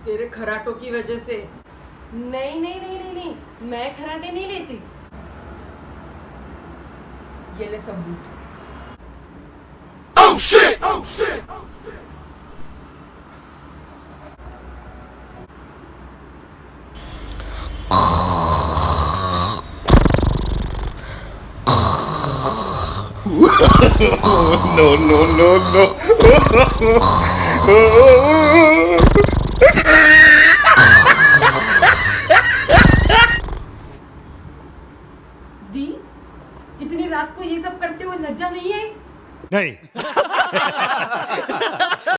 तेरे खराटों की वजह से। नहीं नहीं नहीं नहीं नहीं, मैं खराटे नहीं लेती। ये ले सबूत। Oh shit! Oh shit! No, no, no, no.